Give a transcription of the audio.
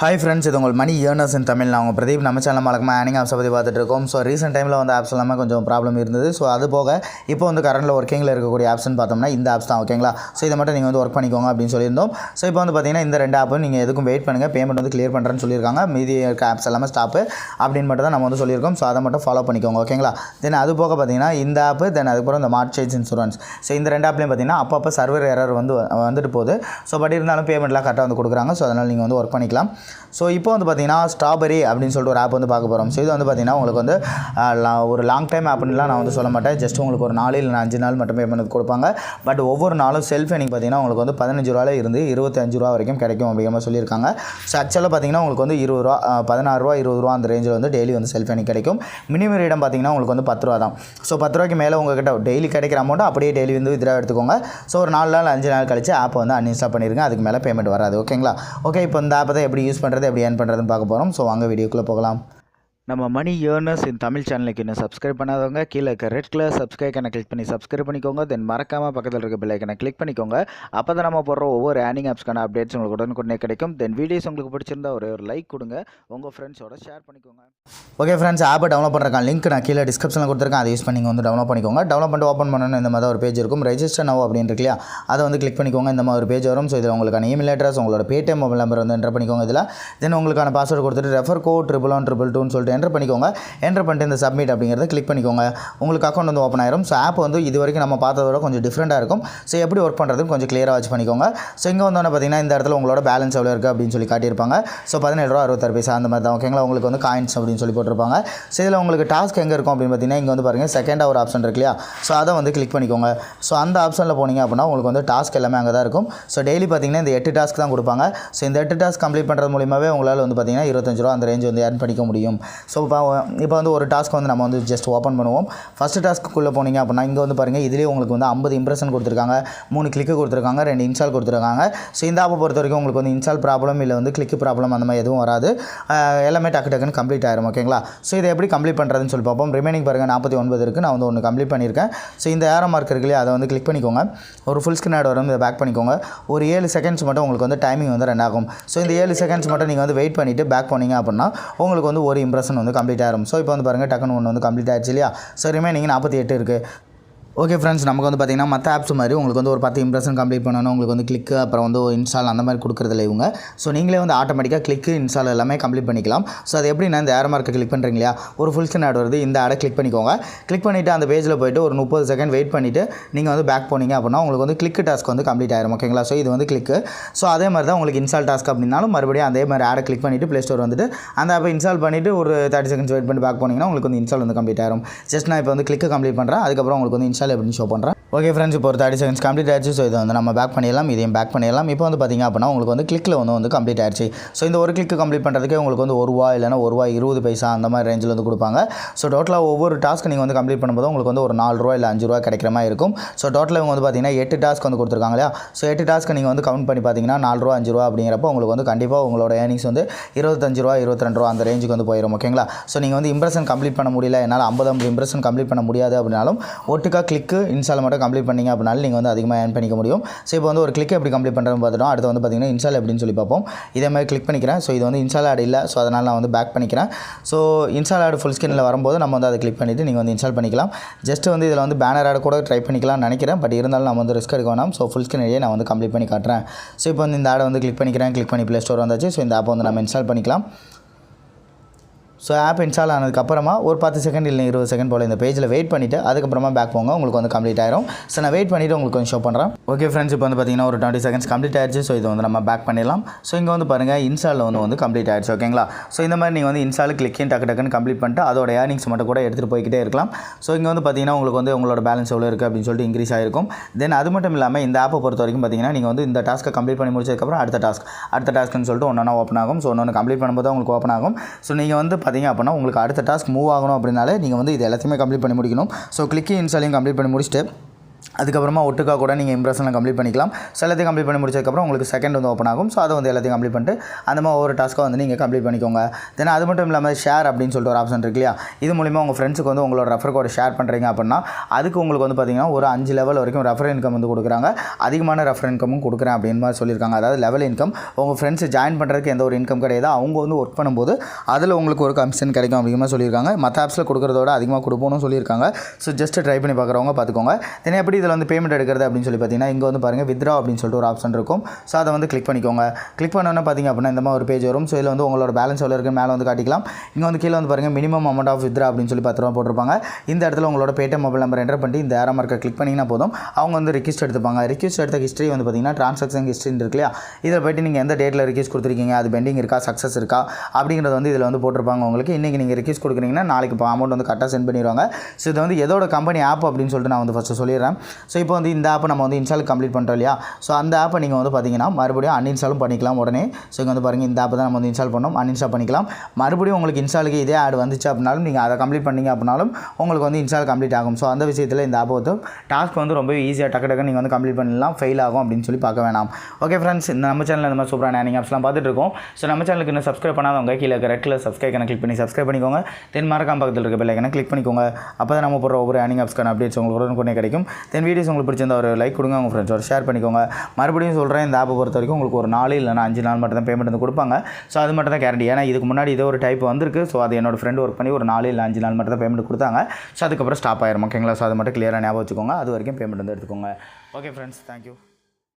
Hi friends, இது உங்கள் மணி earners இன் தமிழ். நான் உங்கள் பிரதீப். நம்ம சேனல் மறக்காம ஏர்னிங் ஆப்ஸை பற்றி பார்த்துட்டு இருக்கோம். ஸோ ரீசெண்ட் டைமில் வந்து ஆப்ஸ் எல்லாமே கொஞ்சம் ப்ராப்ளம் இருந்தது. ஸோ அது போக இப்போ வந்து கரண்டில் ஒர்க்கிங்கில் இருக்கக்கூடிய ஆப்ஸ்னு பார்த்தோம்னா இந்த ஆப்ஸ் தான். ஓகேங்களா? ஸோ இதை மட்டும் நீங்கள் வந்து ஒர்க் பண்ணிக்கோங்க அப்படின்னு சொல்லியிருந்தோம். ஸோ இப்போ வந்து பார்த்தீங்கன்னா இந்த ரெண்டு ஆப்பும் நீங்கள் எதுக்கும் வெயிட் பண்ணுங்கள், பேமெண்ட் வந்து கிளியர் பண்ணுறேன்னு சொல்லியிருக்காங்க. மீதி இருக்க ஆப்ஸ் எல்லாமே ஸ்டாப்பு அப்படின்னு மட்டும் தான் நம்ம வந்து சொல்லியிருக்கோம். ஸோ அதை மட்டும் ஃபாலோ பண்ணிக்கோங்க. ஓகேங்களா? தென் அது போக பார்த்தீங்கன்னா இந்த ஆப்பு, தென் அதுக்கப்புறம் இந்த மார்ட்சேஜ் இன்சூரன்ஸ். ஸோ இந்த ரெண்டு ஆப்லையும் பார்த்தீங்கன்னா அப்பப்போ சர்வர் எரர் வந்துட்டு போகுது. ஸோ பட் இருந்தாலும் பேமெண்ட்லாம் கரெக்டாக வந்து கொடுக்குறாங்க. ஸோ அதனால் நீங்கள் வந்து ஒர்க் பண்ணிக்கலாம். ஸோ இப்போ வந்து பார்த்தீங்கன்னா ஸ்ட்ராபெரி அப்படின்னு சொல்லிட்டு ஒரு ஆப் வந்து பார்க்க போகிறோம். ஸோ இது வந்து பார்த்தீங்கன்னா உங்களுக்கு வந்து ஒரு லாங் டைம் ஆப்னுலாம் நான் வந்து சொல்ல மாட்டேன். ஜஸ்ட் உங்களுக்கு ஒரு 4 இல்லை 5 நாள் மட்டும் பேமெண்ட் கொடுப்பாங்க. பட் ஒவ்வொரு நாளும் செல்ஃப் ஏர்னிங் பார்த்தீங்கன்னா உங்களுக்கு வந்து 15 ரூபாயில் இருந்து 25 ரூபா வரைக்கும் கிடைக்கும் அப்படிங்கிற மாதிரி சொல்லியிருக்காங்க. ஸோ ஆக்சுவலாக பார்த்தீங்கன்னா உங்களுக்கு வந்து 20 ரூபா, 16 ரூபா, 20 ரூபா அந்த ரேஞ்சில் வந்து டெய்லி வந்து செல்ஃப் ஏர்னிங் கிடைக்கும். மினிமம் ரேட்டம் பார்த்தீங்கன்னா உங்களுக்கு வந்து 10 ரூபா தான். ஸோ 10 ரூபாய்க்கு மேலே உங்கள்கிட்ட டெய்லி கிடைக்கிற அமௌண்ட் அப்படியே டெய்லி வந்து வித்ரா எடுத்துக்கோங்க. ஸோ ஒரு 4 நாள் 5 நாள் கழிச்சு ஆப்பை வந்து அன்இன்ஸ்டால் பண்ணிடுங்க. அதுக்கு மேலே பேமெண்ட் வராது. ஓகேங்களா? ஓகே, இப்போ இந்த ஆப்பை தான் எப்படி யூஸ் பண்ணுறது, எப்படி ஏர்ன் பண்ணுறதுன்னு பார்க்க போகிறோம். ஸோ வாங்க வீடியோக்குள்ளே போகலாம். நம்ம மணி ஏர்னர்ஸ் இன் தமிழ் சேனலுக்கு இன்னும் சப்ஸ்கிரைப் பண்ணாதவங்க கீழே இருக்க ரெட் கலர் சப்ஸ்கிரைப் கிளிக் பண்ணி சப்ஸ்கிரைப் பண்ணிக்கோங்க. தென் மறக்காமல் பக்கத்தில் இருக்க பெல் ஐக்கனை கிளிக் பண்ணிக்கோங்க. அப்போ தான் நம்ம போடுற ஒவ்வொரு ஏர்னிங் ஆப்ஸ்க்கான அப்டேட்ஸ் உங்களுக்கு உடனுக்குடனே கிடைக்கும். தென் வீடியோஸ் உங்களுக்கு பிடிச்சிருந்தா ஒரு லைக் கொடுங்க, உங்கள் ஃப்ரெண்ட்ஸோட ஷேர் பண்ணிக்கோங்க. ஓகே ஃப்ரெண்ட்ஸ், ஆப்பை டவுன்லோட் பண்ணுறக்கான லிங்க் நான் கீழே டிஸ்கிரிப்ஷனில் கொடுத்துருக்கேன். அதை யூஸ் பண்ணி வந்து டவுன்லோட் பண்ணிக்கோங்க. டவுன்லோட் பண்ணிட்டு ஓப்பன் பண்ணணும் இந்த மாதிரி ஒரு பேஜ் இருக்கும். ரெஜிஸ்டர் நவ் அப்படின்னு இருக்கு இல்லையா, அதை வந்து கிளிக் பண்ணிக்கோங்க. இந்த மாதிரி ஒரு பேஜ் வரும். ஸோ இதில் உங்களுக்கான இமெயில் அட்ரஸ், உங்களோட பேடிஎம் மொபைல் நம்பர் வந்து என்டர் பண்ணிக்கோங்க. இதில் தென் உங்களுக்கான பாஸ்வேர்டு கொடுத்துட்டு ரெஃபர் கோட் 11122 சொல்லிட்டு என்டர் பண்ணிக்கோங்க. என்டர் பண்ணிட்டு இந்த சப்மிட் அப்படிங்கிறத கிளிக் பண்ணிக்கோங்க. உங்களுக்கு அக்கௌண்ட் வந்து ஓப்பன் ஆயிரும். ஸோ ஆப் வந்து இது வரைக்கும் நம்ம பார்த்ததோட கொஞ்சம் டிஃப்ரெண்ட்டாக இருக்கும். ஸோ எப்படி ஒர்க் பண்ணுறதுன்னு கொஞ்சம் கிளியராக வச்சு பண்ணிக்கோங்க. ஸோ இங்கே வந்தோன்னே பார்த்தீங்கன்னா இந்த இடத்துல உங்களோட பேலன்ஸ் எவ்வளோ இருக்குது அப்படின்னு சொல்லி காட்டியிருப்பாங்க. ஸோ 17 ரூபா 66 பைசா அந்த மாதிரி தான். ஓகேங்களா? உங்களுக்கு வந்து காயின்ஸ் அப்படின்னு சொல்லி போட்டிருப்பாங்க. ஸோ இதில் உங்களுக்கு டாஸ்க் எங்கே இருக்கும் அப்படின்னு பார்த்தீங்கன்னா இங்கே வந்து பாருங்கள், செகண்டாக ஒரு ஆப்ஷன் இருக்கு இல்லையா, ஸோ அதை வந்து கிளிக் பண்ணிக்கோங்க. ஸோ அந்த ஆப்ஷனில் போனீங்க அப்படின்னா உங்களுக்கு வந்து டாஸ்க் எல்லாமே அங்கே தான் இருக்கும். ஸோ டெய்லி பார்த்தீங்கன்னா இந்த 8 டாஸ்க் தான் கொடுப்பாங்க. ஸோ இந்த 8 டாஸ்க் கம்ப்ளீட் பண்ணுறது மூலியமாகவே உங்களால் வந்து பார்த்தீங்கன்னா 25 ரூபா அந்த ரேஞ்ச் வந்து ஏர்ன் பண்ணிக்க முடியும். ஸோ இப்போ வந்து ஒரு டாஸ்க் வந்து நம்ம வந்து ஜஸ்ட் ஓப்பன் பண்ணுவோம். ஃபஸ்ட்டு டாஸ்க்குள்ளே போனீங்க அப்படின்னா இங்கே வந்து பாருங்கள், இதிலே உங்களுக்கு வந்து 50 இம்ப்ரெஷன் கொடுத்துருக்காங்க, 3 கிளிக்கு கொடுத்துருக்காங்க, 2 இன்ஸ்டால் கொடுத்துருக்காங்க. ஸோ இந்த ஆப்பை பொறுத்த வரைக்கும் உங்களுக்கு வந்து இன்ஸ்டால் ப்ராப்ளம் இல்லை வந்து கிளிக் ப்ராப்ளம் அந்த மாதிரி எதுவும் வராது. எல்லாமே டக்குன்னு கம்ப்ளீட் ஆயிரும். ஓகேங்களா? ஸோ இதை எப்படி கம்ப்ளீட் பண்ணுறதுன்னு சொல்லி பார்ப்போம். ரிமைனிங் பாருங்கள் 49 இருக்குது. நான் வந்து ஒன்று கம்ப்ளீட் பண்ணியிருக்கேன். ஸோ இந்த ஏரோ மார்க் இருக்கு இல்லையா, அதை வந்து கிளிக் பண்ணிக்கோங்க. ஒரு ஃபுல் ஸ்க்ரீன் ஆட் வரும், இதை பேக் பண்ணிக்கோங்க. ஒரு 7 செகண்ட்ஸ் மட்டும் உங்களுக்கு வந்து டைமிங் வந்து ரன் ஆகும். ஸோ இந்த 7 செகண்ட்ஸ் மட்டும் நீங்கள் வந்து வெயிட் பண்ணிவிட்டு பேக் போனீங்க அப்படின்னா உங்களுக்கு வந்து ஒரு இம்ப்ரெஷன் வந்து கம்ப்ளீட் ஆயிரும். ஸோ இப்போ வந்து பாருங்கள், டக்குன்னு ஒன்று வந்து கம்ப்ளீட் ஆயிடுச்சு இல்லையா. ஸோ ரிமைனிங் 48 இருக்குது. ஓகே ஃப்ரெண்ட்ஸ், நமக்கு வந்து பார்த்திங்கன்னா மற்ற ஆப்ஸ் மாதிரி உங்களுக்கு வந்து ஒரு 10 இம்ப்ரெஷன் கம்ப்ளீட் பண்ணணும், உங்களுக்கு வந்து கிளிக்கு அப்புறம் வந்து இன்ஸ்டால் அந்த மாதிரி கொடுக்குறதில்ல இவங்க. ஸோ நீங்களே வந்து ஆட்டோமேட்டிக்காக கிளிக்கு இன்ஸ்டால் எல்லாமே கம்ப்ளீட் பண்ணிக்கலாம். ஸோ அது எப்படின்னா, இந்த ஏரோ மார்க்கை கிளிக் பண்ணுறீங்க இல்லையா, ஒரு ஃபுல் ஸ்க்ரீன் ஆட் வருது, இந்த ஆடை கிளிக் பண்ணிக்கோங்க. கிளிக் பண்ணிவிட்டு அந்த பேஜில் போய்ட்டு ஒரு 30 செகண்ட் வெயிட் பண்ணிவிட்டு நீங்கள் வந்து பேக் போனீங்க அப்படின்னா உங்களுக்கு வந்து கிளிக் டாஸ்க் வந்து கம்ப்ளீட் ஆயிரும். ஓகேங்களா? ஸோ இது வந்து கிளிக்கு. ஸோ அதே மாதிரி தான் உங்களுக்கு இன்ஸ்டால் டாஸ்க் அப்படின்னாலும் மறுபடியும் அதே மாதிரி ஆடை கிளிக் பண்ணிவிட்டு ப்ளே ஸ்டோர் வந்துட்டு அந்த ஆப்பை இன்ஸ்டால் பண்ணிவிட்டு ஒரு 30 செகண்ட்ஸ் வெயிட் பண்ணி பேக் போனீங்கன்னா உங்களுக்கு வந்து இன்ஸ்டால் வந்து கம்ப்ளீட் ஆயிரும். ஜஸ்ட் நான் இப்போ வந்து கிளிக்கு கம்ப்ளீட் பண்ணுறேன், அதுக்கப்புறம் உங்களுக்கு வந்து இன்ஸ்டால் எப்படின்னு ஷோ பண்ணுறேன். ஓகே ஃப்ரெண்ட்ஸ், இப்போ ஒரு 30 செகண்ட்ஸ் கம்ப்ளீட் ஆயிடுச்சு. ஸோ இதை வந்து நம்ம பேக் பண்ணிடலாம், இதையும் பேக் பண்ணிடலாம். இப்போ வந்து பார்த்திங்க அப்படின்னா உங்களுக்கு வந்து கிளிக்கில் வந்து கம்ப்ளீட் ஆயிடுச்சு. ஸோ இந்த ஒரு கிளிக்கு கம்ப்ளீட் பண்ணுறதுக்கே உங்களுக்கு வந்து 1 ரூபா இல்லைனா 1 ரூபா 20 பைசா அந்த மாதிரி ரேஞ்சில் வந்து கொடுப்பாங்க. ஸோ டோட்டலாக ஒவ்வொரு டாஸ்க் நீங்கள் வந்து கம்ப்ளீட் பண்ணும்போது உங்களுக்கு வந்து ஒரு 4 ரூபா இல்லை 5 ரூபா கிடைக்கிற மாதிரி இருக்கும். ஸோ டோட்டலாக இவங்க வந்து பார்த்திங்கன்னா 8 டாஸ்க் வந்து கொடுத்துருக்காங்க இல்லையா. ஸோ 8 டாஸ்க்கு நீங்கள் வந்து கவுண்ட் பண்ணி பார்த்தீங்கன்னா 4 ரூபா 5 ரூபா அப்படிங்கிறப்போ உங்களுக்கு வந்து கண்டிப்பாக உங்களோட ஏர்னிங்ஸ் வந்து 25 ரூபா 22 ரூபா அந்த ரேஞ்சுக்கு வந்து போயிடும். ஓகேங்களா? ஸோ நீங்கள் வந்து இம்ப்ரெஷன் கம்ப்ளீட் பண்ண முடியல, என்னால் 50 இம்ப்ரெஷன் கம்ப்ளீட் பண்ண முடியாது அப்படின்னாலும் ஒட்டுக்கா கிளிக்கு இன்ஸ்டால் மட்டும் கம்ப்ளீட் பண்ணிங்க அப்படின்னாலும் நீங்கள் வந்து அதிகமாக ஏர்ன் பண்ணிக்க முடியும். ஸோ இப்போ வந்து ஒரு கிளிக் எப்படி கம்ப்ளீட் பண்ணுறதுன்னு பார்த்துட்டோம். அடுத்து வந்து பார்த்திங்கன்னா இன்ஸ்டால் எப்படின்னு சொல்லி பார்ப்போம். இதே மாதிரி கிளிக் பண்ணிக்கிறேன். ஸோ இது வந்து இன்ஸ்டால் ஆட் இல்லை, ஸோ அதனால் நான் வந்து பேக் பண்ணிக்கிறேன். ஸோ இன்ஸ்டால் ஆட் ஃபுல் ஸ்க்ரீனில் வரும்போது நம்ம வந்து அதை கிளிக் பண்ணிவிட்டு நீங்கள் வந்து இன்ஸ்டால் பண்ணிக்கலாம். ஜஸ்ட் வந்து இதில் வந்து பேனர் ஆட் கூட ட்ரை பண்ணிக்கலாம்னு நினைக்கிறேன். பட் இருந்தாலும் நம்ம வந்து ரிஸ்க் எடுக்க வேணாம். ஸோ ஃபுல் ஸ்க்ரீனையே நான் வந்து கம்ப்ளீட் பண்ணி காட்டுறேன். ஸோ இப்போ வந்து இந்த ஆடை வந்து கிளிக் பண்ணிக்கிறேன். கிளிக் பண்ணி ப்ளே ஸ்டோர் வந்தாச்சு. ஸோ இந்த ஆப்பை வந்து நம்ம இன்ஸ்டால் பண்ணிக்கலாம். ஸோ ஆப் இன்ஸ்டால் ஆனதுக்கப்புறமா ஒரு 10 செகண்ட் இல்லை 20 செகண்ட் போல் இந்த பேஜில் வெயிட் பண்ணிவிட்டு அதுக்கப்புறமா பேக் போங்க, உங்களுக்கு வந்து கம்ப்ளீட் ஆயிரும். ஸோ நான் வெயிட் பண்ணிவிட்டு உங்களுக்கு கொஞ்சம் ஷோ பண்ணுறேன். ஓகே ஃப்ரெண்ட்ஸ், இப்போ வந்து பார்த்திங்கன்னா ஒரு 20 செகண்ட்ஸ் கம்ப்ளீட் ஆயிடுச்சு. ஸோ இது வந்து நம்ம பேக் பண்ணிடலாம். ஸோ இங்கே வந்து பாருங்கள், இன்ஸ்டாலில் வந்து கம்ப்ளீட் ஆயிடுச்சு. ஓகேங்களா? ஸோ இந்த மாதிரி நீங்கள் வந்து இன்ஸ்டால் கிளிக்கிங் டக்குன்னு கம்ப்ளீட் பண்ணிட்டு அதோட ஏர்னிங்ஸ் மட்டும் கூட எடுத்துகிட்டு போய்கிட்டே இருக்கலாம். ஸோ இங்கே வந்து பார்த்திங்கன்னா உங்களுக்கு வந்து உங்களோட பேலன்ஸ் எவ்வளோ இருக்குது அப்படின்னு சொல்லிட்டு இன்க்ரீஸ் ஆகிருக்கும். தென் அது மட்டும் இல்லாமல் இந்த ஆப்பை பொறுத்த வரைக்கும் பார்த்திங்கன்னா நீங்கள் வந்து இந்த டாஸ்க்கை கம்ப்ளீட் பண்ணி முடிச்சதுக்கப்புறம் அடுத்த டாஸ்க்னு சொல்லிட்டு ஒன்றா ஓப்பன் ஆகும். ஸோ ஒன்று கம்ப்ளீட் பண்ணும்போது உங்களுக்கு ஓப்பன் ஆகும். ஸோ நீங்கள் வந்து பார்த்திங்க அப்படின்னா உங்களுக்கு அடுத்த டாஸ்க் மூவ் ஆகணும் அப்படின்னாலே நீங்கள் வந்து இது எல்லாத்தையுமே கம்ப்ளீட் பண்ணி முடிக்கணும். ஸோ கிளிக்கிங் இன்ஸ்டாலையும் கம்ப்ளீட் பண்ணி முடிச்சுட்டு அதுக்கப்புறமா ஒட்டுக்கா கூட நீங்கள் இம்ப்ரெஷனில் கம்ப்ளீட் பண்ணிக்கலாம். ஸோ எல்லாத்தையும் கம்ப்ளீட் பண்ணி முடிச்சதுக்கப்புறம் உங்களுக்கு செகண்ட் வந்து ஓப்பன் ஆகும். ஸோ அதை வந்து எல்லாத்தையும் கம்ப்ளீட் பண்ணிட்டு அந்த மாதிரி ஒவ்வொரு டாஸ்க்காக வந்து நீங்கள் கம்ப்ளீட் பண்ணிக்கோங்க. தென் அது மட்டும் இல்லாமல் ஷேர் அப்படின்னு சொல்லிட்டு ஒரு ஆப்ஷன் இருக்கு இல்லையா, இது மூலிமா உங்கள் ஃப்ரெண்ட்ஸுக்கு வந்து உங்களோட ரெஃபர் கோட் ஷேர் பண்ணுறீங்க அப்படின்னா அதுக்கு உங்களுக்கு வந்து பார்த்திங்கன்னா ஒரு 5 லெவல் வரைக்கும் ரெஃபர் இன்கம் வந்து கொடுக்குறாங்க. அதிகமான ரெஃபர் இன்கமும் கொடுக்குறேன் அப்படின்னு மாதிரி சொல்லியிருக்காங்க. அதாவது லெவல் இன்கம் உங்கள் ஃப்ரெண்ட்ஸ் ஜாயின் பண்ணுறதுக்கு எந்த ஒரு இன்கம் கிடையாது. அவங்க வந்து ஒர்க் பண்ணும்போது அதில் உங்களுக்கு ஒரு கமிஷன் கிடைக்கும் அப்படிங்கிற சொல்லியிருக்காங்க. மற்ற ஆப்ஸில் கொடுக்குறதோட அதிகமாக கொடுப்போம்னு சொல்லியிருக்காங்க. ஸோ ஜஸ்ட் ட்ரை பண்ணி பார்க்குறவங்க பார்த்துக்கோங்க. தென் எப்படி இதில் வந்து பேமெண்ட் எடுக்கிறது அப்படின்னு சொல்லி பார்த்தீங்கன்னா இங்கே வந்து பாருங்கள் வித்ரா அப்படின்னு சொல்லிட்டு ஒரு ஆப்ஷன் இருக்கும். ஸோ அதை வந்து கிளிக் பண்ணிக்கோங்க. கிளிக் பண்ணோன்னா பார்த்தீங்க அப்படின்னா இந்த மாதிரி ஒரு பேஜ் வரும். ஸோ இதில் வந்து உங்களோட பேலன்ஸ் எவ்வளோ இருக்குது மேலே வந்து காட்டிக்கலாம். இங்கே வந்து கீழே வந்து பாருங்கள் மினிமம் அமௌண்ட் ஆஃப் வித்ரா அப்படின்னு சொல்லி 10 ரூபா போட்டிருப்பாங்க. இந்த இடத்துல உங்களோட பேடிஎம் மொபைல் நம்பர் என்டர் பண்ணி இந்த ஏரோ மார்க்கை கிளிக் பண்ணிங்கன்னா போதும். அவங்க வந்து ரிக்வெஸ்ட் எடுத்துப்பாங்க. ரிக்வெஸ்ட் எடுத்த ஹிஸ்ட்ரி வந்து பார்த்தீங்கன்னா ட்ரான்சாக்ஷன் ஹிஸ்ட்ரி இருக்கு இல்லையா, இதில் போய்ட்டு நீங்கள் எந்த டேட்டில் ரிக்வெஸ்ட் கொடுத்துருக்கீங்க, அது பெண்டிங் இருக்கா, சக்ஸஸ் இருக்கா அப்படிங்கிறது வந்து இதில் வந்து போட்டிருப்பாங்க. உங்களுக்கு இன்றைக்கி நீங்கள் ரிக்வெஸ்ட் கொடுக்குறீங்கன்னா நாளைக்கு இப்போ அமௌண்ட் வந்து கரெக்டாக சென்ட் பண்ணிடுவாங்க. ஸோ இது வந்து எதோட கம்பெனி ஆப் அப்படின்னு சொல்லிட்டு நான் வந்து ஃபஸ்ட்டு சொல்லிடுறேன். ஸோ இப்போ வந்து இந்த ஆப்பை நம்ம வந்து இன்ஸ்டால் கம்ப்ளீட் பண்ணுறோம் இல்லையா, ஸோ அந்த ஆப்பை நீங்கள் வந்து பார்த்தீங்கன்னா மறுபடியும் அன்இன்ஸ்டாலும் பண்ணிக்கலாம் உடனே. ஸோ இங்கே வந்து பாருங்கள் இந்த ஆப்பை தான் நம்ம வந்து இன்ஸ்டால் பண்ணோம், அன்இன்ஸ்டால் பண்ணிக்கலாம். மறுபடியும் உங்களுக்கு இன்ஸ்டாலுக்கு இதே ஆட் வந்துச்சு அப்படின்னாலும் நீங்கள் அதை கம்ப்ளீட் பண்ணிங்க அப்படின்னாலும் உங்களுக்கு வந்து இன்ஸ்டால் கம்ப்ளீட் ஆகும். ஸோ அந்த விஷயத்தில் இந்த ஆப்பை வந்து டாஸ்க் வந்து ரொம்ப ஈஸியாக டக்கு நீங்கள் வந்து கம்ப்ளீட் பண்ணலாம், ஃபெயில் ஆகும் அப்படின்னு சொல்லி பார்க்க வேணாம். ஓகே ஃப்ரெண்ட்ஸ், நம்ம சேனலில் இந்த மாதிரி சூப்பரான ஏர்னிங் ஆப்ஸ்லாம் பார்த்துட்டு இருக்கோம். ஸோ நம்ம சேனலுக்கு இன்னும் சப்ஸ்கிரைப் பண்ணாதவங்க கீழே இருக்க ரெட் கலர் சப்ஸ்கிரைப் கிளிக் பண்ணி சப்ஸ்கிரைப் பண்ணிக்கோங்க. தென் மறக்காம பக்கத்தில் இருக்க பெல் ஐக்கனை கிளிக் பண்ணிக்கோங்க. அப்போ தான் நம்ம போகிற ஒவ்வொரு ஏர்னிங் ஆப்ஸ்க்கான அப்டேட்ஸ் உங்களுக்கு உடனே கிடைக்கும். தென் வீடியோஸ் உங்களுக்கு பிடிச்சிருந்தா ஒரு லைக் கொடுங்க, உங்கள் ஃப்ரெண்ட்ஸோட ஷேர் பண்ணிக்கோங்க. மறுபடியும் சொல்கிறேன், இந்த ஆப்பை பொறுத்த வரைக்கும் உங்களுக்கு ஒரு 4 இல்லைனா 5 நாள் மட்டும் தான் பேமெண்ட் வந்து கொடுப்பாங்க. ஸோ அது மட்டும் தான் கேரண்டி. ஏன்னா இதுக்கு முன்னாடி இதே ஒரு டைப் வந்திருக்கு. ஸோ அது என்னோட ஃப்ரெண்ட் ஒர்க் பண்ணி ஒரு 4 இல்லை 5 நாள் மட்டும் தான் பேமெண்ட் கொடுத்தாங்க. ஸோ அதுக்கப்புறம் ஸ்டாப் ஆயிரும். ஓகேங்களா? ஸோ அது மட்டும் கிளியராக ஞாபகம் வச்சுக்கோங்க. அது வரைக்கும் பேமெண்ட் வந்து எடுத்துக்கோங்க. Okay friends, thank you.